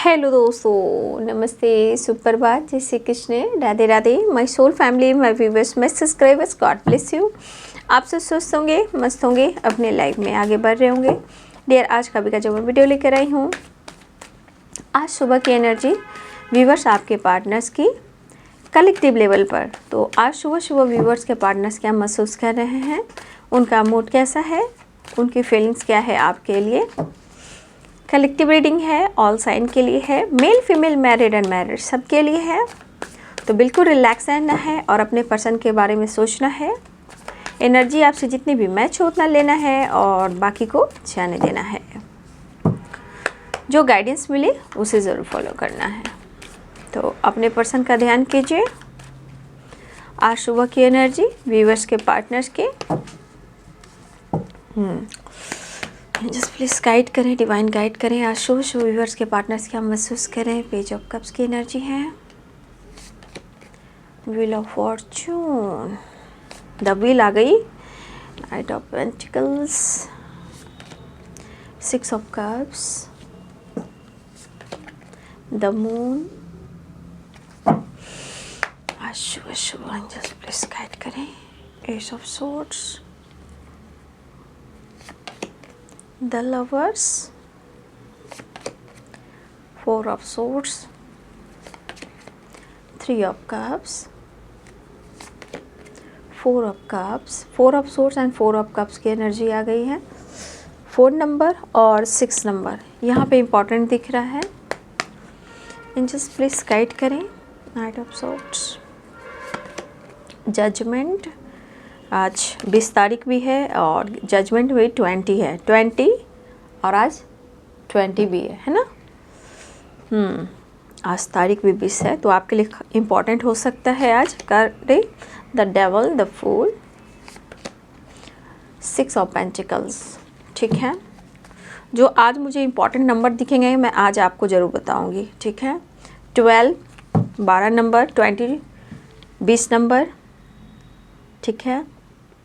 Hello दोस्तों, नमस्ते, सुप्रभात, जय Shri Krishna, Radhe Radhe. My soul family, my viewers, my subscribers, God bless you. आप सब स्वस्थ होंगे, मस्त होंगे, अपने लाइफ में आगे बढ़ रहे होंगे। डियर, आज का भी का जो मैं वीडियो लेकर आई हूँ, आज सुबह की एनर्जी व्यूवर्स आपके पार्टनर्स की कलेक्टिव लेवल पर। तो आज सुबह सुबह व्यूवर्स के पार्टनर्स क्या महसूस कर रहे हैं, उनका मूड कैसा है, उनकी फीलिंग्स क्या है आपके लिए। कलेक्टिव रीडिंग है, ऑल साइन के लिए है, मेल फीमेल मैरिड अनमैरिड सबके लिए है। तो बिल्कुल रिलैक्स रहना है और अपने पर्सन के बारे में सोचना है। एनर्जी आपसे जितनी भी मैच हो उतना लेना है और बाकी को जाने देना है। जो गाइडेंस मिले उसे ज़रूर फॉलो करना है। तो अपने पर्सन का ध्यान कीजिए। आज सुबह की एनर्जी व्यूवर्स के पार्टनर्स के जस्ट प्लीज़ गाइड करें, डिवाइन गाइड करें। आज शुभ शुभ व्यूवर्स के पार्टनर्स क्या महसूस करें। पेज ऑफ कप्स की एनर्जी है, wheel of fortune, the wheel आ गई, knight of pentacles, six of cups, the moon. आज शुभ शुभ जस्ट प्लीज़ गाइड करें। Ace of swords, the lovers, four of swords, three of cups, four of cups, four of swords and four of cups की energy आ गई है। 4 number और 6 number यहाँ पे इम्पॉर्टेंट दिख रहा है। एंजल्स प्लीज गाइड करें। नाइट ऑफ सोर्ड्स, जजमेंट, आज 20 तारीख भी है और जजमेंट भी 20 है, 20 और आज 20 भी है ना। आज तारीख भी 20 है, तो आपके लिए इम्पॉर्टेंट हो सकता है आज करे the devil, the fool, 6 of pentacles. ठीक है, जो आज मुझे इम्पॉर्टेंट नंबर दिखेंगे मैं आज आपको ज़रूर बताऊंगी। ठीक है, 12 12 नंबर, 20 20 नंबर, ठीक है,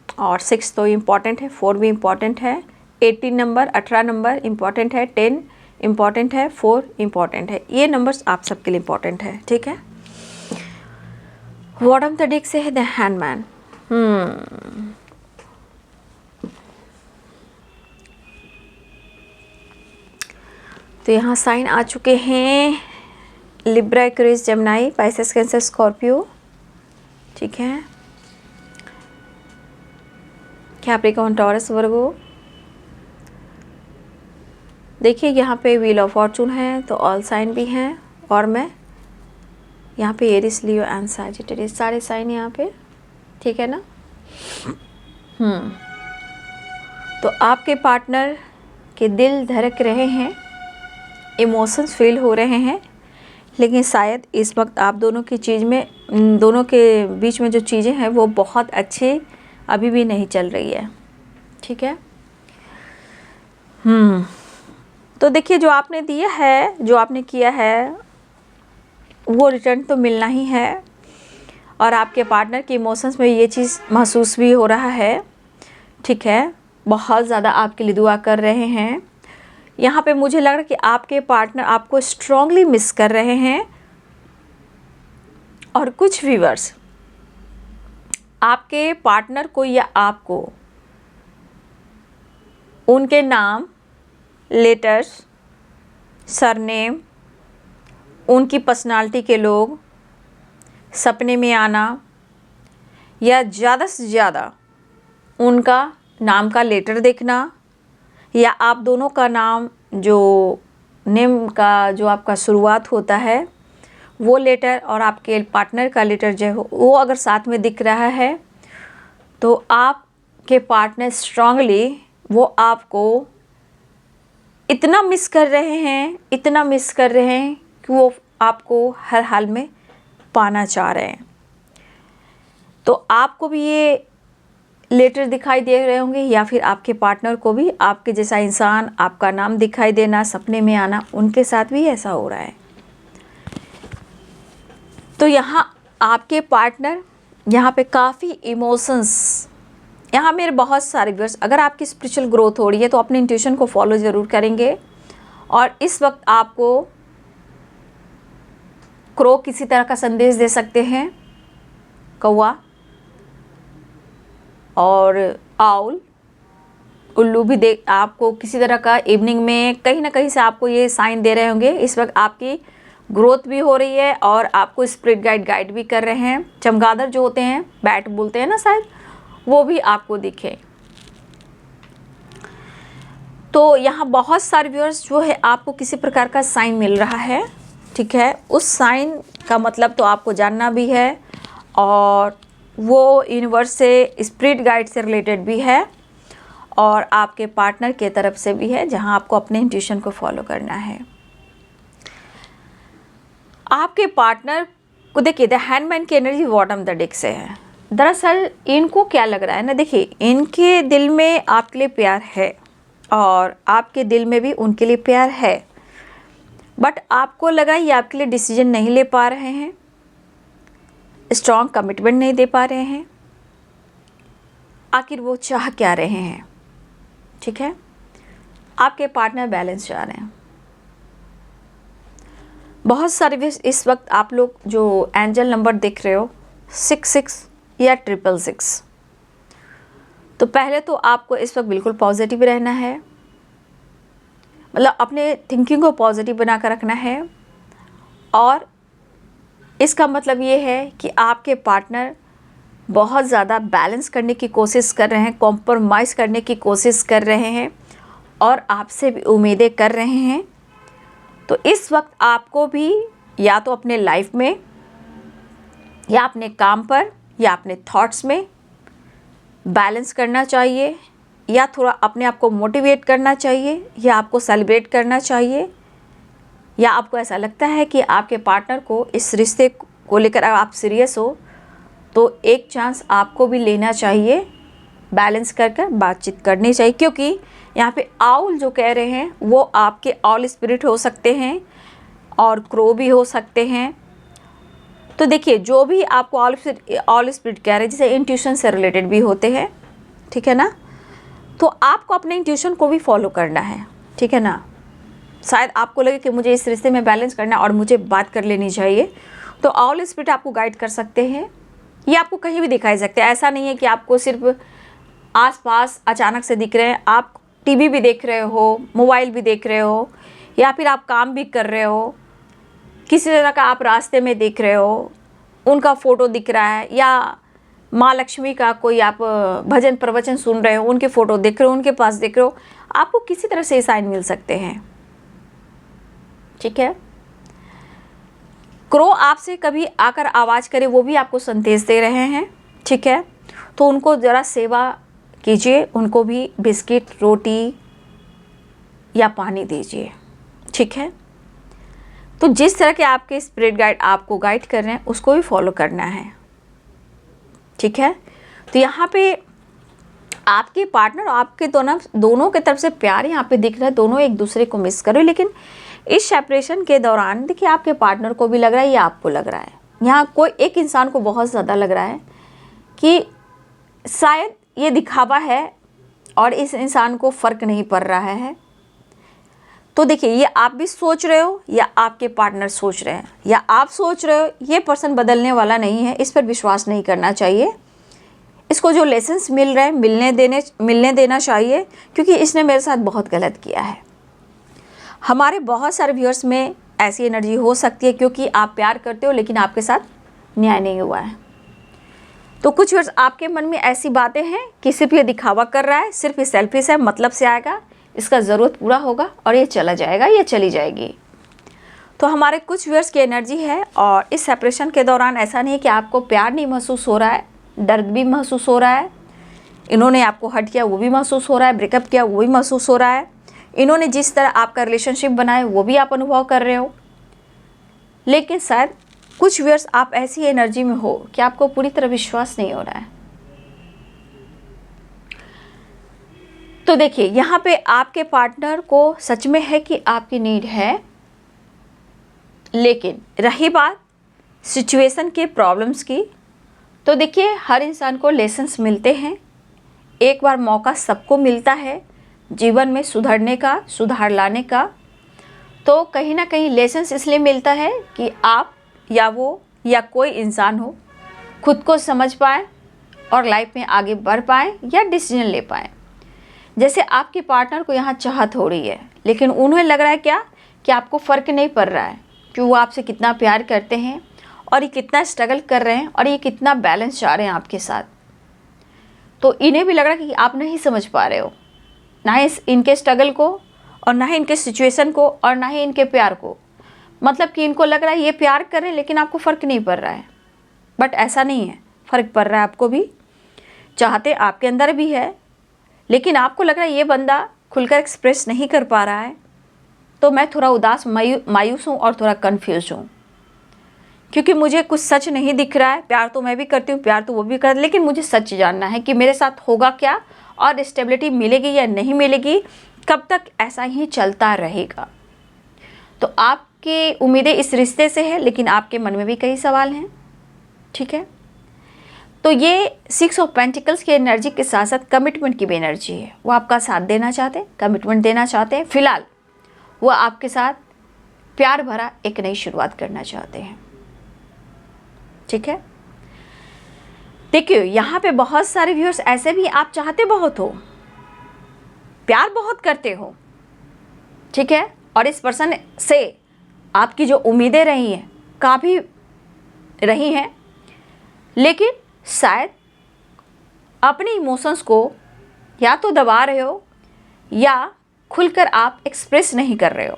और 6 तो इम्पॉर्टेंट है, 4 भी इम्पॉर्टेंट है, 18 नंबर 18 नंबर इम्पॉर्टेंट है, 10 इम्पॉर्टेंट है, 4 इम्पॉर्टेंट है। ये नंबर्स आप सबके लिए इम्पॉर्टेंट है। ठीक है, बॉटम द डेक से है द हैंडमैन। तो यहाँ साइन आ चुके हैं, Libra, Aquarius, Gemini, Pisces, cancer, Scorpio. ठीक है, कैप्रिकॉर्न, टॉरस, वर्गो। देखिए यहाँ पे व्हील ऑफ फॉर्चून है, तो ऑल साइन भी हैं, और मैं यहाँ पे एरिस, लियो एंड सैजिटेरियस सारे साइन यहाँ पे। ठीक है ना। तो आपके पार्टनर के दिल धड़क रहे हैं, इमोशंस फील हो रहे हैं, लेकिन शायद इस वक्त आप दोनों की चीज़ में, दोनों के बीच में जो चीज़ें हैं वो बहुत अच्छी अभी भी नहीं चल रही है। ठीक है, तो देखिए जो आपने दिया है, जो आपने किया है, वो रिटर्न तो मिलना ही है। और आपके पार्टनर के इमोशंस में ये चीज़ महसूस भी हो रहा है। ठीक है, बहुत ज़्यादा आपके लिए दुआ कर रहे हैं। यहाँ पे मुझे लग रहा है कि आपके पार्टनर आपको स्ट्रांगली मिस कर रहे हैं। और कुछ व्यूअर्स आपके पार्टनर को या आपको उनके नाम, लेटर्स, सरनेम, उनकी पर्सनालिटी के लोग सपने में आना, या ज़्यादा से ज़्यादा उनका नाम का लेटर देखना, या आप दोनों का नाम, जो नेम का जो आपका शुरुआत होता है वो लेटर और आपके पार्टनर का लेटर जो हो वो अगर साथ में दिख रहा है, तो आपके पार्टनर स्ट्रांगली वो आपको इतना मिस कर रहे हैं, इतना मिस कर रहे हैं कि वो आपको हर हाल में पाना चाह रहे हैं। तो आपको भी ये लेटर दिखाई दे रहे होंगे, या फिर आपके पार्टनर को भी आपके जैसा इंसान, आपका नाम दिखाई देना, सपने में आना, उनके साथ भी ऐसा हो रहा है। तो यहाँ आपके पार्टनर, यहाँ पे काफ़ी इमोशंस, यहाँ मेरे बहुत सारे व्यूअर्स, अगर आपकी स्पिरिचुअल ग्रोथ हो रही है तो अपने इंट्यूशन को फॉलो ज़रूर करेंगे। और इस वक्त आपको क्रो किसी तरह का संदेश दे सकते हैं, कौवा, और आउल, उल्लू भी दे आपको किसी तरह का इवनिंग में कहीं ना कहीं से आपको ये साइन दे रहे होंगे। इस वक्त आपकी ग्रोथ भी हो रही है और आपको स्पिरिट गाइड भी कर रहे हैं। चमगादड़ जो होते हैं, बैट बोलते हैं ना शायद, वो भी आपको दिखे। तो यहाँ बहुत सारे व्यूअर्स जो है आपको किसी प्रकार का साइन मिल रहा है, ठीक है। उस साइन का मतलब तो आपको जानना भी है और वो यूनिवर्स से, स्पिरिट गाइड से रिलेटेड भी है और आपके पार्टनर के तरफ से भी है, जहां आपको अपने इंट्यूशन को फॉलो करना है। आपके पार्टनर को देखिए, द हैंडमैन की एनर्जी बॉटम द डेक से है। दरअसल इनको क्या लग रहा है ना, देखिए इनके दिल में आपके लिए प्यार है और आपके दिल में भी उनके लिए प्यार है, बट आपको लगा ये आपके लिए डिसीजन नहीं ले पा रहे हैं, स्ट्रॉन्ग कमिटमेंट नहीं दे पा रहे हैं। आखिर वो चाह क्या रहे हैं, ठीक है। आपके पार्टनर बैलेंस चाह रहे हैं। बहुत सारे इस वक्त आप लोग जो एंजल नंबर देख रहे हो 66 या 666, तो पहले तो आपको इस वक्त बिल्कुल पॉजिटिव रहना है, मतलब अपने थिंकिंग को पॉजिटिव बना कर रखना है। और इसका मतलब ये है कि आपके पार्टनर बहुत ज़्यादा बैलेंस करने की कोशिश कर रहे हैं, कॉम्प्रोमाइज़ करने की कोशिश कर रहे हैं और आपसे भी उम्मीदें कर रहे हैं। तो इस वक्त आपको भी या तो अपने लाइफ में या अपने काम पर या अपने थॉट्स में बैलेंस करना चाहिए, या थोड़ा अपने आप को मोटिवेट करना चाहिए, या आपको सेलिब्रेट करना चाहिए, या आपको ऐसा लगता है कि आपके पार्टनर को इस रिश्ते को लेकर आप सीरियस हो तो एक चांस आपको भी लेना चाहिए, बैलेंस कर बातचीत करनी चाहिए। क्योंकि यहाँ पे आउल जो कह रहे हैं वो आपके ऑल स्पिरिट हो सकते हैं और क्रो भी हो सकते हैं। तो देखिए जो भी आपको ऑल स्पिरिट कह रहे हैं, जैसे इंट्यूशन से रिलेटेड भी होते हैं, ठीक है ना, तो आपको अपने इंट्यूशन को भी फॉलो करना है, ठीक है ना। शायद आपको लगे कि मुझे इस रिश्ते में बैलेंस करना है और मुझे बात कर लेनी चाहिए, तो ऑल स्पिरिट आपको गाइड कर सकते हैं। ये आपको कहीं भी दिखाई सकते हैं, ऐसा नहीं है कि आपको सिर्फ आसपास अचानक से दिख रहे हैं। आप टीवी भी देख रहे हो, मोबाइल भी देख रहे हो, या फिर आप काम भी कर रहे हो, किसी तरह का आप रास्ते में देख रहे हो, उनका फ़ोटो दिख रहा है, या माँ लक्ष्मी का कोई आप भजन प्रवचन सुन रहे हो, उनके फ़ोटो देख रहे हो, उनके पास देख रहे हो, आपको किसी तरह से साइन मिल सकते हैं, ठीक है। क्रो आपसे कभी आकर आवाज़ करे, वो भी आपको संदेश दे रहे हैं, ठीक है। तो उनको ज़रा सेवा कीजिए, उनको भी बिस्किट, रोटी या पानी दीजिए, ठीक है। तो जिस तरह के आपके स्पिरिट गाइड आपको गाइड कर रहे हैं उसको भी फॉलो करना है, ठीक है। तो यहाँ पे आपके पार्टनर आपके दोनों के तरफ से प्यार यहाँ पे दिख रहा है, दोनों एक दूसरे को मिस कर रहे हो। लेकिन इस सेपरेशन के दौरान देखिए आपके पार्टनर को भी लग रहा है या आपको लग रहा है, यहाँ कोई एक इंसान को बहुत ज़्यादा लग रहा है कि शायद ये दिखावा है और इस इंसान को फ़र्क नहीं पड़ रहा है। तो देखिए ये आप भी सोच रहे हो या आपके पार्टनर सोच रहे हैं, या आप सोच रहे हो, ये पर्सन बदलने वाला नहीं है, इस पर विश्वास नहीं करना चाहिए। इसको जो लेसन्स मिल रहे हैं मिलने देना चाहिए, क्योंकि इसने मेरे साथ बहुत गलत किया है। हमारे बहुत सारे व्यूअर्स में ऐसी एनर्जी हो सकती है क्योंकि आप प्यार करते हो लेकिन आपके साथ न्याय नहीं हुआ है। तो कुछ व्यूअर्स आपके मन में ऐसी बातें हैं कि सिर्फ ये दिखावा कर रहा है, सिर्फ ये सेल्फिश है, मतलब से आएगा, इसका ज़रूरत पूरा होगा और ये चला जाएगा, ये चली जाएगी। तो हमारे कुछ व्यूअर्स की एनर्जी है। और इस सेपरेशन के दौरान ऐसा नहीं है कि आपको प्यार नहीं महसूस हो रहा है, दर्द भी महसूस हो रहा है, इन्होंने आपको हर्ट किया वो भी महसूस हो रहा है, ब्रेकअप किया वो भी महसूस हो रहा है, इन्होंने जिस तरह आपका रिलेशनशिप बनाया वो भी आप अनुभव कर रहे हो। लेकिन शायद कुछ व्यूअर्स आप ऐसी एनर्जी में हो कि आपको पूरी तरह विश्वास नहीं हो रहा है। तो देखिए यहाँ पे आपके पार्टनर को सच में है कि आपकी नीड है, लेकिन रही बात सिचुएशन के प्रॉब्लम्स की, तो देखिए हर इंसान को लेसन्स मिलते हैं, एक बार मौका सबको मिलता है जीवन में सुधरने का, सुधार लाने का। तो कहीं ना कहीं लेसन्स इसलिए मिलता है कि आप या वो या कोई इंसान हो खुद को समझ पाए और लाइफ में आगे बढ़ पाए या डिसीजन ले पाए। जैसे आपके पार्टनर को यहाँ चाहत हो रही है, लेकिन उन्हें लग रहा है क्या कि आपको फ़र्क नहीं पड़ रहा है कि वो आपसे कितना प्यार करते हैं और ये कितना स्ट्रगल कर रहे हैं और ये कितना बैलेंस चाह रहे हैं आपके साथ। तो इन्हें भी लग रहा है कि आप नहीं समझ पा रहे हो, ना ही इनके स्ट्रगल को और ना ही इनके सिचुएशन को और ना ही इनके प्यार को। मतलब कि इनको लग रहा है ये प्यार कर रहे हैं लेकिन आपको फ़र्क नहीं पड़ रहा है। बट ऐसा नहीं है, फ़र्क पड़ रहा है आपको भी, चाहते आपके अंदर भी है, लेकिन आपको लग रहा है ये बंदा खुलकर एक्सप्रेस नहीं कर पा रहा है। तो मैं थोड़ा उदास मायूस हूँ और थोड़ा कन्फ्यूज़ हूँ, क्योंकि मुझे कुछ सच नहीं दिख रहा है। प्यार तो मैं भी करती हूँ, प्यार तो वो भी करता है, लेकिन मुझे सच जानना है कि मेरे साथ होगा क्या और स्टेबिलिटी मिलेगी या नहीं मिलेगी, कब तक ऐसा ही चलता रहेगा। तो आपकी उम्मीदें इस रिश्ते से है, लेकिन आपके मन में भी कई सवाल हैं। ठीक है, तो ये 6 ऑफ पेंटिकल्स की एनर्जी के साथ साथ कमिटमेंट की भी एनर्जी है। वो आपका साथ देना चाहते हैं, कमिटमेंट देना चाहते हैं। फिलहाल वो आपके साथ प्यार भरा एक नई शुरुआत करना चाहते हैं। ठीक है, देखिए यहाँ पे बहुत सारे व्यूअर्स ऐसे भी आप चाहते बहुत हो, प्यार बहुत करते हो। ठीक है, और इस पर्सन से आपकी जो उम्मीदें रही हैं काफ़ी रही हैं, लेकिन शायद अपने इमोशंस को या तो दबा रहे हो या खुलकर आप एक्सप्रेस नहीं कर रहे हो।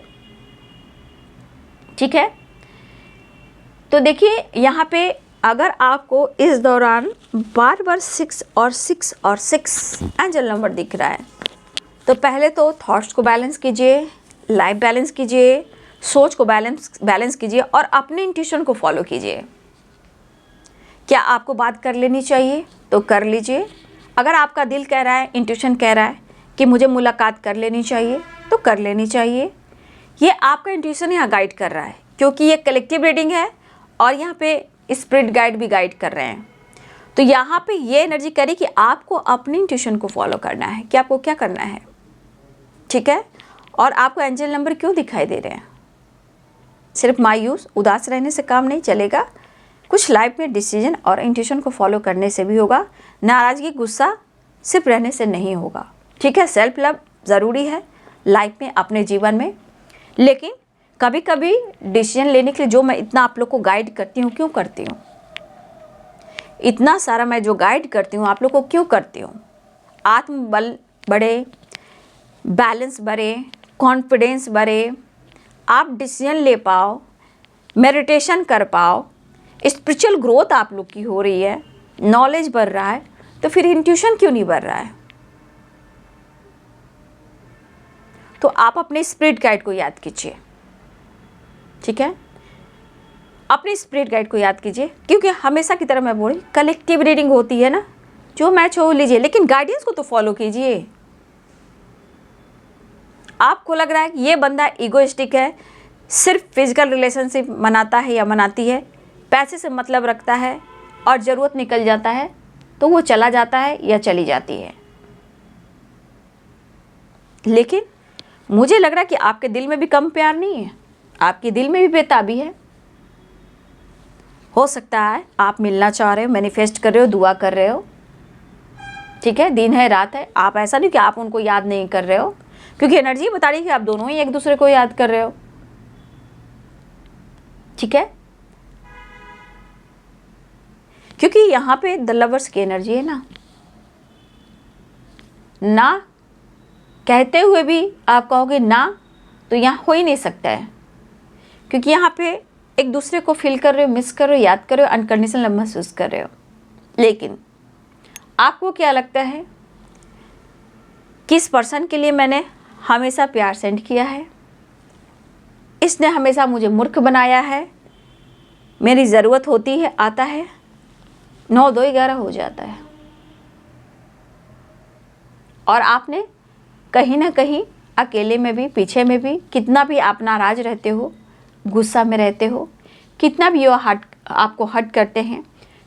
ठीक है, तो देखिए यहाँ पे अगर आपको इस दौरान बार बार 6 और 6 और 6 एंजल नंबर दिख रहा है, तो पहले तो थॉट्स को बैलेंस कीजिए, लाइफ बैलेंस कीजिए, सोच को बैलेंस कीजिए और अपने इंट्यूशन को फॉलो कीजिए। क्या आपको बात कर लेनी चाहिए तो कर लीजिए। अगर आपका दिल कह रहा है, इंट्यूशन कह रहा है कि मुझे मुलाकात कर लेनी चाहिए तो कर लेनी चाहिए। ये आपका इंट्यूशन यहाँ गाइड कर रहा है, क्योंकि ये कलेक्टिव रीडिंग है और यहाँ पे स्पिरिट गाइड भी गाइड कर रहे हैं। तो यहाँ पे ये एनर्जी करी कि आपको अपनी इंट्यूशन को फॉलो करना है कि आपको क्या करना है। ठीक है, और आपको एंजल नंबर क्यों दिखाई दे रहे हैं? सिर्फ मायूस उदास रहने से काम नहीं चलेगा, कुछ लाइफ में डिसीजन और इंट्यूशन को फॉलो करने से भी होगा। नाराज़गी गुस्सा सिर्फ रहने से नहीं होगा। ठीक है, सेल्फ लव ज़रूरी है लाइफ में, अपने जीवन में, लेकिन कभी कभी डिसीजन लेने के लिए जो मैं इतना आप लोग को गाइड करती हूँ, क्यों करती हूँ? इतना सारा मैं जो गाइड करती हूँ आप लोग को क्यों करती हूँ? आत्मबल बढ़े, बैलेंस बढ़े, कॉन्फिडेंस बढ़े, आप डिसीजन ले पाओ, मेडिटेशन कर पाओ, स्पिरिचुअल ग्रोथ आप लोग की हो रही है, नॉलेज बढ़ रहा है, तो फिर इंट्यूशन क्यों नहीं बढ़ रहा है? तो आप अपने स्पिरिट गाइड को याद कीजिए। ठीक है, अपने स्पिरिट गाइड को याद कीजिए, क्योंकि हमेशा की तरह मैं बोल रही, कलेक्टिव रीडिंग होती है ना, जो मैच हो लीजिए, लेकिन गाइडेंस को तो फॉलो कीजिए। आपको लग रहा है कि ये बंदा ईगोइस्टिक है, सिर्फ फिजिकल रिलेशनशिप मनाता है या मनाती है, पैसे से मतलब रखता है और ज़रूरत निकल जाता है तो वो चला जाता है या चली जाती है। लेकिन मुझे लग रहा है कि आपके दिल में भी कम प्यार नहीं है, आपके दिल में भी बेताबी है। हो सकता है आप मिलना चाह रहे हो, मैनिफेस्ट कर रहे हो, दुआ कर रहे हो। ठीक है, दिन है रात है, आप ऐसा नहीं कि आप उनको याद नहीं कर रहे हो, क्योंकि एनर्जी बता रही है कि आप दोनों ही एक दूसरे को याद कर रहे हो। ठीक है, क्योंकि यहाँ पे द लवर्स की एनर्जी है ना कहते हुए भी आप कहोगे ना, तो यहाँ हो ही नहीं सकता है, क्योंकि यहाँ पे एक दूसरे को फील कर रहे हो, मिस कर रहे हो, याद कर रहे हो, अनकंडीशनल लव महसूस कर रहे हो। लेकिन आपको क्या लगता है, किस पर्सन के लिए मैंने हमेशा प्यार सेंड किया है, इसने हमेशा मुझे मूर्ख बनाया है, मेरी ज़रूरत होती है आता है, 9 2 11 हो जाता है, और आपने कहीं ना कहीं अकेले में भी, पीछे में भी, कितना भी आप नाराज़ रहते हो, गुस्सा में रहते हो, कितना भी वो आपको हर्ट करते हैं,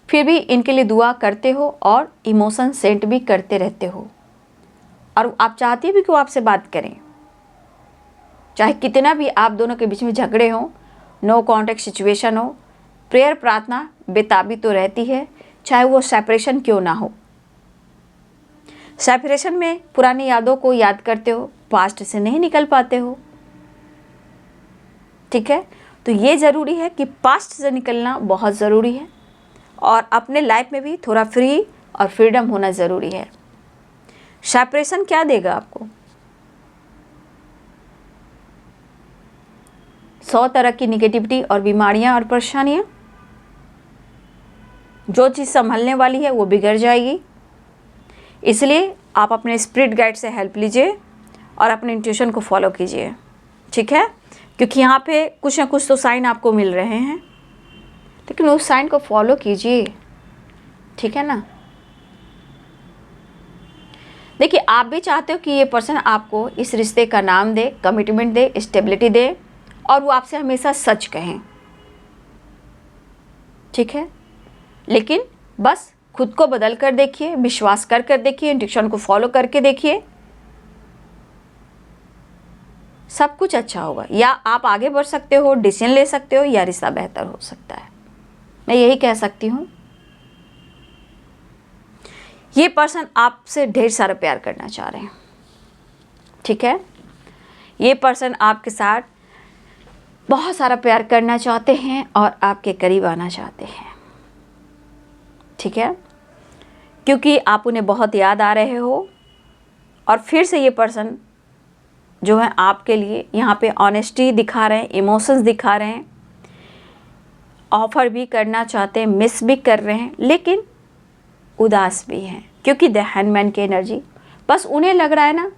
फिर भी इनके लिए दुआ करते हो और इमोशन सेंट भी करते रहते हो, और आप चाहती भी कि वो आपसे बात करें, चाहे कितना भी आप दोनों के बीच में झगड़े हो, नो कॉन्टैक्ट सिचुएशन हो, प्रेयर प्रार्थना बेताबी तो रहती है, चाहे वो सेपरेशन क्यों ना हो। सेपरेशन में पुरानी यादों को याद करते हो, पास्ट से नहीं निकल पाते हो। ठीक है, तो ये ज़रूरी है कि पास्ट से निकलना बहुत ज़रूरी है और अपने लाइफ में भी थोड़ा फ्री और फ्रीडम होना ज़रूरी है। सेपरेशन क्या देगा आपको? 100 तरह की निगेटिविटी और बीमारियां और परेशानियां। जो चीज़ संभलने वाली है वो बिगड़ जाएगी। इसलिए आप अपने स्पिरिट गाइड से हेल्प लीजिए और अपने इंट्यूशन को फॉलो कीजिए। ठीक है, क्योंकि यहाँ पे कुछ ना कुछ तो साइन आपको मिल रहे हैं, लेकिन उस साइन को फॉलो कीजिए। ठीक है ना। देखिए, आप भी चाहते हो कि ये पर्सन आपको इस रिश्ते का नाम दे, कमिटमेंट दे, स्टेबिलिटी दे और वो आपसे हमेशा सच कहें। ठीक है, लेकिन बस खुद को बदल कर देखिए, विश्वास कर देखिए, इंट्यूशन को फॉलो करके देखिए, सब कुछ अच्छा होगा। या आप आगे बढ़ सकते हो, डिसीजन ले सकते हो, या रिश्ता बेहतर हो सकता है। मैं यही कह सकती हूँ। ये पर्सन आपसे ढेर सारा प्यार करना चाह रहे हैं। ठीक है, ये पर्सन आपके साथ बहुत सारा प्यार करना चाहते हैं और आपके करीब आना चाहते हैं। ठीक है, क्योंकि आप उन्हें बहुत याद आ रहे हो और फिर से ये पर्सन जो है आपके लिए यहाँ पे ऑनेस्टी दिखा रहे हैं, इमोशंस दिखा रहे हैं, ऑफर भी करना चाहते हैं, मिस भी कर रहे हैं, लेकिन उदास भी हैं क्योंकि द हैंडमैन की एनर्जी। बस उन्हें लग रहा है ना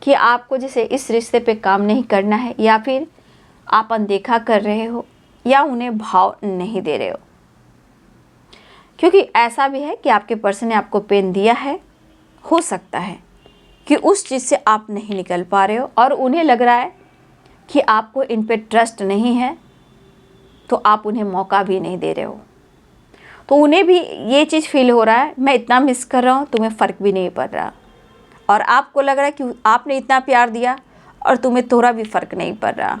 कि आपको जैसे इस रिश्ते पे काम नहीं करना है, या फिर आप अनदेखा कर रहे हो या उन्हें भाव नहीं दे रहे हो। क्योंकि ऐसा भी है कि आपके पर्सन ने आपको पेन दिया है, हो सकता है कि उस चीज़ से आप नहीं निकल पा रहे हो और उन्हें लग रहा है कि आपको इन पे ट्रस्ट नहीं है, तो आप उन्हें मौका भी नहीं दे रहे हो। तो उन्हें भी ये चीज़ फील हो रहा है, मैं इतना मिस कर रहा हूँ, तुम्हें फ़र्क भी नहीं पड़ रहा, और आपको लग रहा है कि आपने इतना प्यार दिया और तुम्हें थोड़ा भी फ़र्क नहीं पड़ रहा।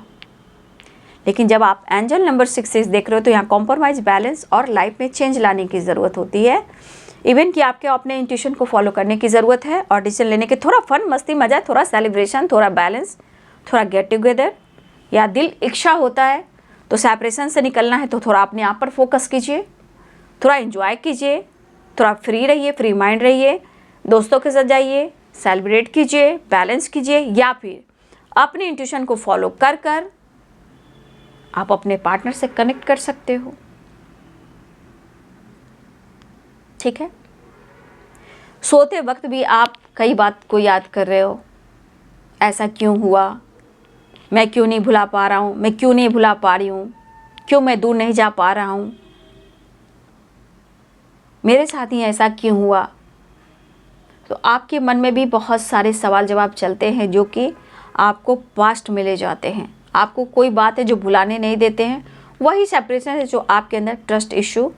लेकिन जब आप एंजल नंबर 6 देख रहे हो तो यहाँ कॉम्प्रोमाइज़, बैलेंस और लाइफ में चेंज लाने की ज़रूरत होती है। इवन कि आपके अपने इंट्यूशन को फॉलो करने की ज़रूरत है और डिसीजन लेने के, थोड़ा फन, मस्ती, मज़ा, थोड़ा सेलिब्रेशन, थोड़ा बैलेंस, थोड़ा गेट टुगेदर, या दिल इच्छा होता है तो सेपरेशन से निकलना है तो थोड़ा अपने आप पर फोकस कीजिए, थोड़ा एंजॉय कीजिए, थोड़ा फ्री रहिए, फ्री माइंड रहिए, दोस्तों के साथ जाइए, सेलिब्रेट कीजिए, बैलेंस कीजिए, या फिर अपने इंट्यूशन को फॉलो कर कर आप अपने पार्टनर से कनेक्ट कर सकते हो। ठीक है, सोते वक्त भी आप कई बात को याद कर रहे हो, ऐसा क्यों हुआ, मैं क्यों नहीं भुला पा रहा हूँ, मैं क्यों नहीं भुला पा रही हूँ, क्यों मैं दूर नहीं जा पा रहा हूँ, मेरे साथ ही ऐसा क्यों हुआ। तो आपके मन में भी बहुत सारे सवाल जवाब चलते हैं जो कि आपको पास्ट में ले जाते हैं। आपको कोई बात है जो भुलाने नहीं देते हैं। वही सेपरेशन है जो आपके अंदर ट्रस्ट इशू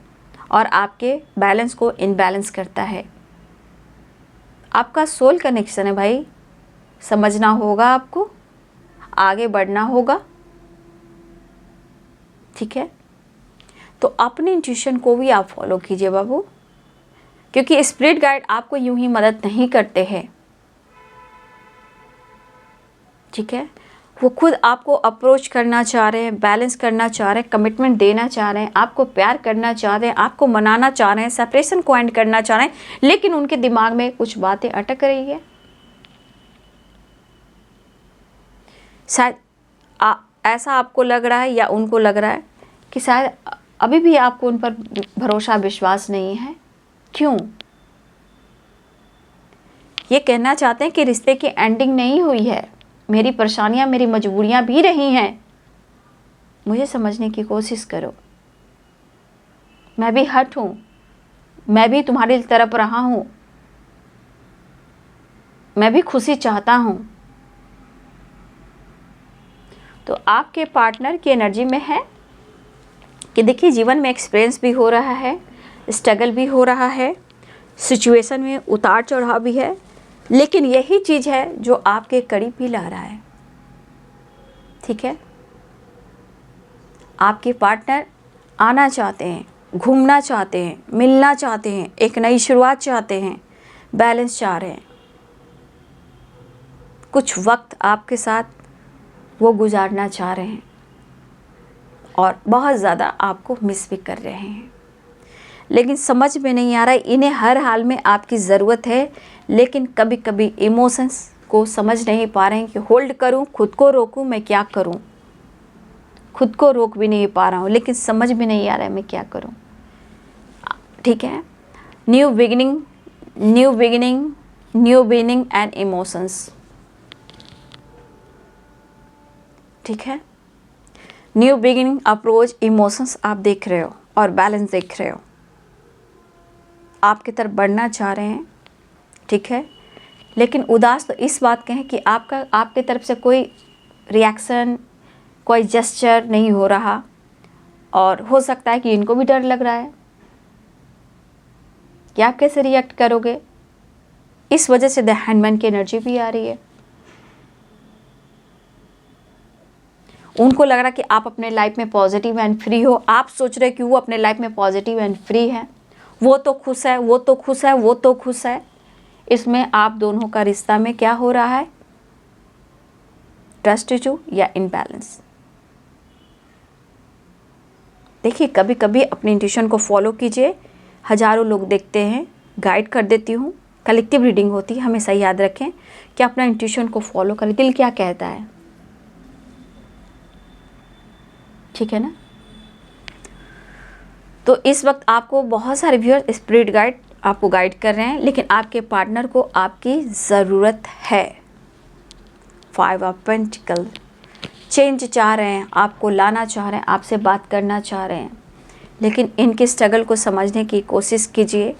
और आपके बैलेंस को इनबैलेंस करता है। आपका सोल कनेक्शन है भाई, समझना होगा, आपको आगे बढ़ना होगा। ठीक है, तो अपने इंट्यूशन को भी आप फॉलो कीजिए बाबू, क्योंकि स्पिरिट गाइड आपको यूं ही मदद नहीं करते हैं। ठीक है, वो खुद आपको अप्रोच करना चाह रहे हैं, बैलेंस करना चाह रहे हैं, कमिटमेंट देना चाह रहे हैं, आपको प्यार करना चाह रहे हैं, आपको मनाना चाह रहे हैं, सेपरेशन को एंड करना चाह रहे हैं, लेकिन उनके दिमाग में कुछ बातें अटक रही है। शायद ऐसा आपको लग रहा है या उनको लग रहा है कि शायद अभी भी आपको उन पर भरोसा, विश्वास नहीं है। क्यों? ये कहना चाहते हैं कि रिश्ते की एंडिंग नहीं हुई है, मेरी परेशानियां, मेरी मजबूरियां भी रही हैं, मुझे समझने की कोशिश करो, मैं भी हर्ट हूं, मैं भी तुम्हारी तरफ रहा हूं, मैं भी खुशी चाहता हूं। तो आपके पार्टनर की एनर्जी में है कि देखिए जीवन में एक्सपीरियंस भी हो रहा है, स्ट्रगल भी हो रहा है, सिचुएशन में उतार चढ़ाव भी है, लेकिन यही चीज़ है जो आपके करीब भी ला रहा है। ठीक है, आपके पार्टनर आना चाहते हैं, घूमना चाहते हैं, मिलना चाहते हैं, एक नई शुरुआत चाहते हैं, बैलेंस चाह रहे हैं, कुछ वक्त आपके साथ वो गुजारना चाह रहे हैं और बहुत ज़्यादा आपको मिस भी कर रहे हैं, लेकिन समझ में नहीं आ रहा है, इन्हें हर हाल में आपकी ज़रूरत है, लेकिन कभी कभी इमोशंस को समझ नहीं पा रहे हैं कि होल्ड करूं, खुद को रोकूं, मैं क्या करूं। खुद को रोक भी नहीं पा रहा हूं, लेकिन समझ में नहीं आ रहा है मैं क्या करूं। ठीक है, new beginning, new beginning, new beginning and emotions. ठीक है, न्यू बिगिनिंग, अप्रोच, इमोशंस आप देख रहे हो और बैलेंस देख रहे हो, आपकी तरफ बढ़ना चाह रहे हैं। ठीक है, लेकिन उदास तो इस बात के हैं कि आपकी तरफ से कोई रिएक्शन, कोई जेस्चर नहीं हो रहा, और हो सकता है कि इनको भी डर लग रहा है कि आप कैसे रिएक्ट करोगे। इस वजह से द हैंडमैन की एनर्जी भी आ रही है। उनको लग रहा कि आप अपने लाइफ में पॉजिटिव एंड फ्री हो। आप सोच रहे कि वो अपने लाइफ में पॉजिटिव एंड फ्री है, वो तो खुश है, वो तो खुश है, वो तो खुश है। इसमें आप दोनों का रिश्ता में क्या हो रहा है, ट्रस्ट इशू या इनबैलेंस। देखिए, कभी कभी अपनी इंट्यूशन को फॉलो कीजिए। हजारों लोग देखते हैं, गाइड कर देती हूँ, कलेक्टिव रीडिंग होती है, हमेशा याद रखें कि अपना इंट्यूशन को फॉलो करें। दिल क्या कहता है, ठीक है ना। तो इस वक्त आपको बहुत सारे व्यूअर, स्पिरिट गाइड आपको गाइड कर रहे हैं, लेकिन आपके पार्टनर को आपकी ज़रूरत है। 5 ऑफ पेंटिकल, चेंज चाह रहे हैं, आपको लाना चाह रहे हैं, आपसे बात करना चाह रहे हैं, लेकिन इनके स्ट्रगल को समझने की कोशिश कीजिए।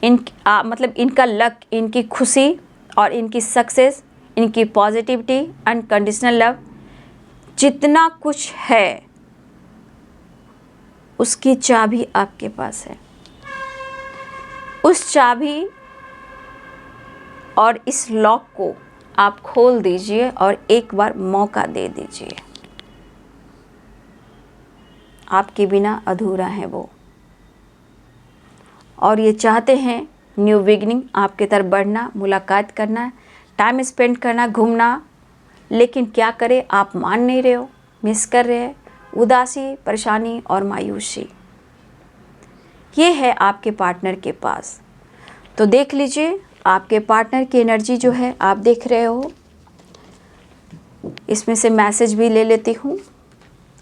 मतलब इनका लक, इनकी खुशी और इनकी सक्सेस, इनकी पॉजिटिविटी, अनकंडीशनल लव, जितना कुछ है उसकी चाबी आपके पास है। उस चाबी और इस लॉक को आप खोल दीजिए और एक बार मौका दे दीजिए। आपके बिना अधूरा है वो, और ये चाहते हैं न्यू बिगिनिंग, आपके तरफ बढ़ना, मुलाकात करना, टाइम स्पेंड करना, घूमना, लेकिन क्या करें, आप मान नहीं रहे हो, मिस कर रहे हैं। उदासी, परेशानी और मायूसी, ये है आपके पार्टनर के पास। तो देख लीजिए आपके पार्टनर की एनर्जी जो है आप देख रहे हो। इसमें से मैसेज भी ले लेती हूँ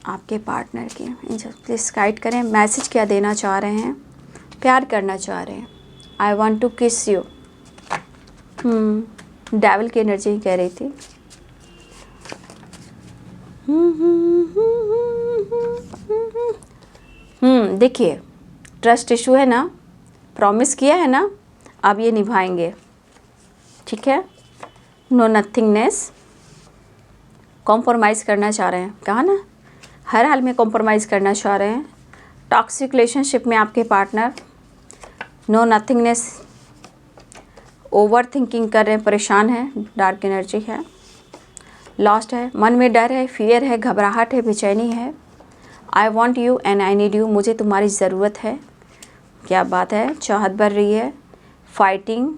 आपके पार्टनर की। प्लीज़ गाइड करें, मैसेज क्या देना चाह रहे हैं, प्यार करना चाह रहे हैं। आई वॉन्ट टू किस यू। डेविल की एनर्जी कह रही थी। देखिए, ट्रस्ट इशू है ना, प्रॉमिस किया है ना, आप ये निभाएंगे। ठीक है, नो नथिंगनेस, कॉम्प्रोमाइज़ करना चाह रहे हैं, कहा ना, हर हाल में कॉम्प्रोमाइज़ करना चाह रहे हैं। टॉक्सिक रिलेशनशिप में आपके partner, no nothingness, overthinking कर रहे हैं, परेशान है, डार्क एनर्जी है, लॉस्ट है, मन में डर है, फियर है, घबराहट है, बेचैनी है। I want you and I need you, मुझे तुम्हारी ज़रूरत है। क्या बात है, चाहत बढ़ रही है। फाइटिंग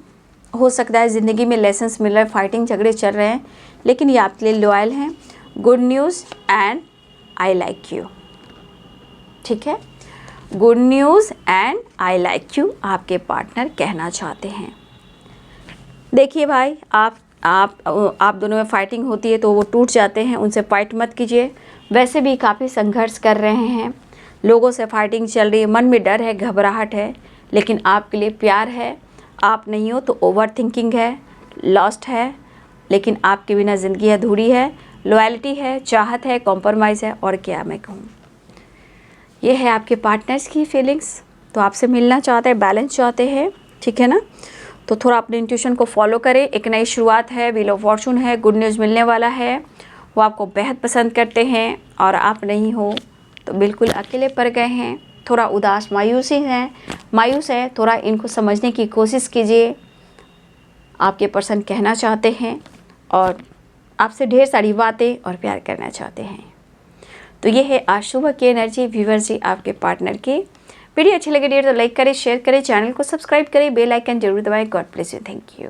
हो सकता है, ज़िंदगी में लेसन्स मिल रहे हैं, फाइटिंग झगड़े चल रहे हैं, लेकिन ये आपके लिए लॉयल हैं। Good news and I like you. ठीक है, good news and I like you आपके पार्टनर कहना चाहते हैं। देखिए भाई, आप दोनों में फाइटिंग होती है तो वो टूट जाते हैं, उनसे फाइट मत कीजिए। वैसे भी काफ़ी संघर्ष कर रहे हैं, लोगों से फाइटिंग चल रही है, मन में डर है, घबराहट है, लेकिन आपके लिए प्यार है। आप नहीं हो तो ओवर थिंकिंग है, लॉस्ट है, लेकिन आपके बिना ज़िंदगी अधूरी है। लॉयल्टी है, चाहत है, कॉम्प्रोमाइज़ है, और क्या मैं कहूँ। ये है आपके पार्टनर्स की फीलिंग्स। तो आपसे मिलना चाहते हैं, बैलेंस चाहते हैं, ठीक है ना। तो थोड़ा अपने इंट्यूशन को फॉलो करें। एक नई शुरुआत है, व्हील ऑफ फॉर्चून है, गुड न्यूज़ मिलने वाला है। वो आपको बेहद पसंद करते हैं और आप नहीं हो तो बिल्कुल अकेले पड़ गए हैं, थोड़ा उदास, मायूस है। थोड़ा इनको समझने की कोशिश कीजिए। आपके पर्सन कहना चाहते हैं और आपसे ढेर सारी बातें और प्यार करना चाहते हैं। तो ये है आज सुबह की एनर्जी व्यूअर जी आपके पार्टनर की। वीडियो अच्छी लगे डियर तो लाइक करें, शेयर करें, चैनल को सब्सक्राइब करें, बेल आइकन जरूर दबाएं। God bless you, thank you.